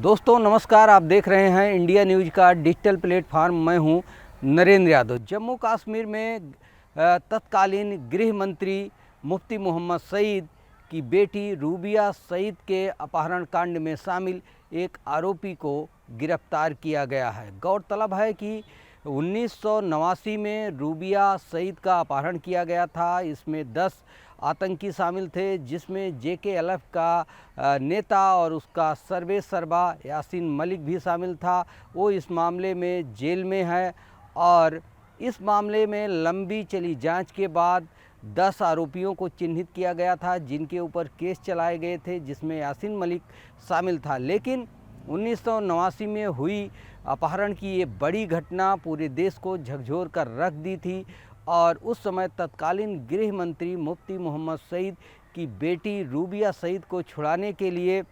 दोस्तों नमस्कार, आप देख रहे हैं इंडिया न्यूज़ का डिजिटल प्लेटफार्म। मैं हूं नरेंद्र यादव। जम्मू कश्मीर में तत्कालीन गृह मंत्री मुफ्ती मोहम्मद सईद की बेटी रूबिया सईद के अपहरण कांड में शामिल एक आरोपी को गिरफ्तार किया गया है। गौरतलब है कि 1989 में रूबिया सईद का अपहरण किया गया था। इसमें 10 आतंकी शामिल थे, जिसमें JKLF का नेता और उसका सर्वेसर्वा यासीन मलिक भी शामिल था। वो इस मामले में जेल में है और इस मामले में लंबी चली जांच के बाद 10 आरोपियों को चिन्हित किया गया था, जिनके ऊपर केस चलाए गए थे, जिसमें यासीन मलिक शामिल था। लेकिन 1989 में हुई अपहरण की ये बड़ी घटना पूरे देश को झकझोर कर रख दी थी और उस समय तत्कालीन गृह मंत्री मुफ्ती मोहम्मद सईद की बेटी रूबिया सईद को छुड़ाने के लिए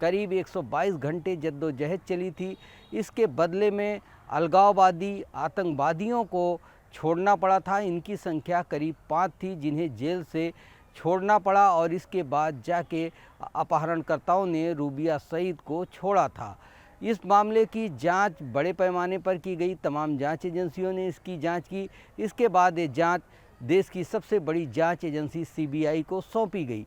करीब 122 घंटे जद्दोजहद चली थी। इसके बदले में अलगाववादी आतंकवादियों को छोड़ना पड़ा था। इनकी संख्या करीब 5 थी, जिन्हें जेल से छोड़ना पड़ा और इसके बाद जाके अपहरणकर्ताओं ने रूबिया सईद को छोड़ा था। इस मामले की जांच बड़े पैमाने पर की गई। तमाम जांच एजेंसियों ने इसकी जांच की। इसके बाद ये जांच देश की सबसे बड़ी जांच एजेंसी CBI को सौंपी गई।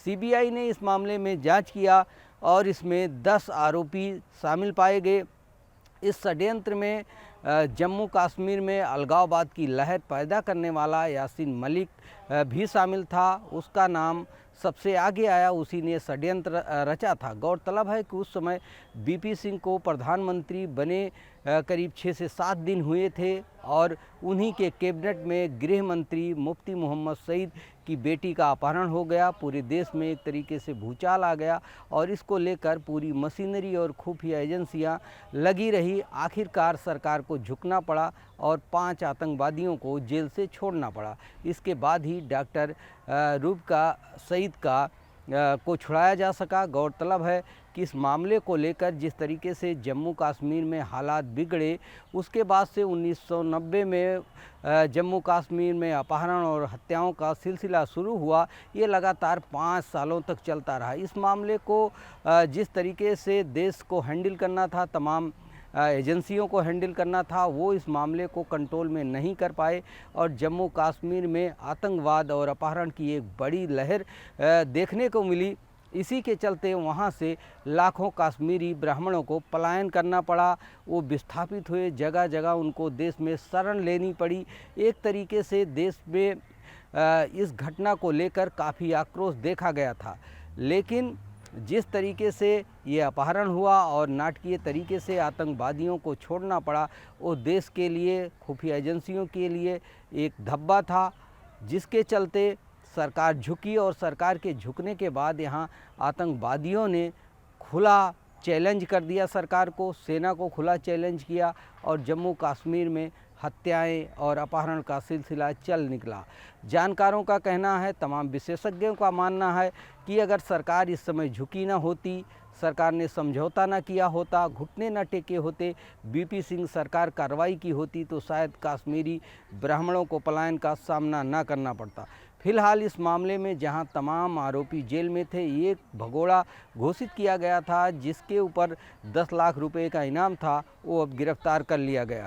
CBI ने इस मामले में जांच किया और इसमें 10 आरोपी शामिल पाए गए। इस षड्यंत्र में जम्मू कश्मीर में अलगाववाद की लहर पैदा करने वाला यासीन मलिक भी शामिल था। उसका नाम सबसे आगे आया, उसी ने षड्यंत्र रचा था। गौरतलब है कि उस समय BP सिंह को प्रधानमंत्री बने करीब 6 से 7 दिन हुए थे और उन्हीं के कैबिनेट में गृह मंत्री मुफ्ती मोहम्मद सईद की बेटी का अपहरण हो गया। पूरे देश में एक तरीके से भूचाल आ गया और इसको लेकर पूरी मशीनरी और खुफिया एजेंसियां लगी रही। आखिरकार सरकार को झुकना पड़ा और 5 आतंकवादियों को जेल से छोड़ना पड़ा। इसके बाद ही डॉक्टर रूबिया सईद को छुड़ाया जा सका। गौरतलब है कि इस मामले को लेकर जिस तरीके से जम्मू कश्मीर में हालात बिगड़े, उसके बाद से 1990 में जम्मू कश्मीर में अपहरण और हत्याओं का सिलसिला शुरू हुआ। ये लगातार 5 सालों तक चलता रहा। इस मामले को जिस तरीके से देश को हैंडल करना था, तमाम एजेंसियों को हैंडल करना था, वो इस मामले को कंट्रोल में नहीं कर पाए और जम्मू कश्मीर में आतंकवाद और अपहरण की एक बड़ी लहर देखने को मिली। इसी के चलते वहाँ से लाखों कश्मीरी ब्राह्मणों को पलायन करना पड़ा। वो विस्थापित हुए, जगह जगह उनको देश में शरण लेनी पड़ी। एक तरीके से देश में इस घटना को लेकर काफ़ी आक्रोश देखा गया था। लेकिन जिस तरीके से ये अपहरण हुआ और नाटकीय तरीके से आतंकवादियों को छोड़ना पड़ा, वो देश के लिए, खुफिया एजेंसियों के लिए एक धब्बा था, जिसके चलते सरकार झुकी और सरकार के झुकने के बाद यहाँ आतंकवादियों ने खुला चैलेंज कर दिया सरकार को, सेना को खुला चैलेंज किया और जम्मू कश्मीर में हत्याएं और अपहरण का सिलसिला चल निकला। जानकारों का कहना है, तमाम विशेषज्ञों का मानना है कि अगर सरकार इस समय झुकी ना होती, सरकार ने समझौता ना किया होता, घुटने न टेके होते, BP सिंह सरकार कार्रवाई की होती, तो शायद कश्मीरी ब्राह्मणों को पलायन का सामना ना करना पड़ता। फिलहाल इस मामले में जहां तमाम आरोपी जेल में थे, एक भगोड़ा घोषित किया गया था जिसके ऊपर 10 लाख रुपए का इनाम था, वो अब गिरफ्तार कर लिया गया है।